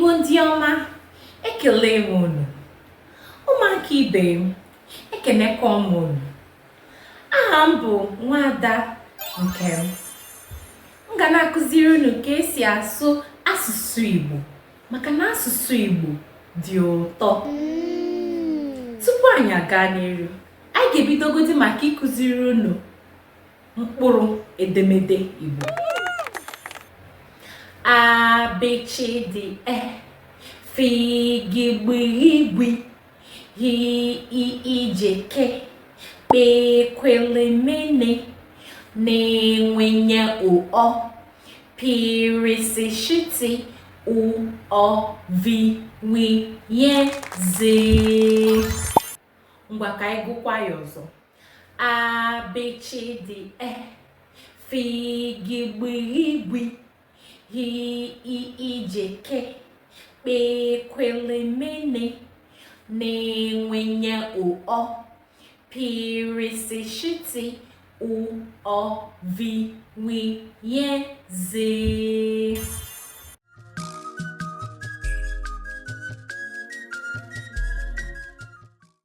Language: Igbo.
Igbo ndị ọma, ekele m unu. Ụmụaka ibe m, ekenekwa m unu. Aha m bụ Nwaada Nkem. M ga na-akụziri unu ka esi asụ asụsụ Igbo, maka na asụsụ Igbo dị ụtọ. Tupu anyị aga n'ihu, anyị ga-ebidogodi maka ịkụziri unu mkpụrụ edemede Igbo. A, B, C, D, E, F, G, B, I, H, I, J, K, L, M, N, na-enwe O, P, R, S, Š, T, U, O, V, W, Z. Ngwa ka anyị gụkwa ya ọzọ. A, B, C, D, E, F, G, B, I, I, J, K, L, M, N, na-enwe O, P, R, S, Š, T, U, O, V, W, Z.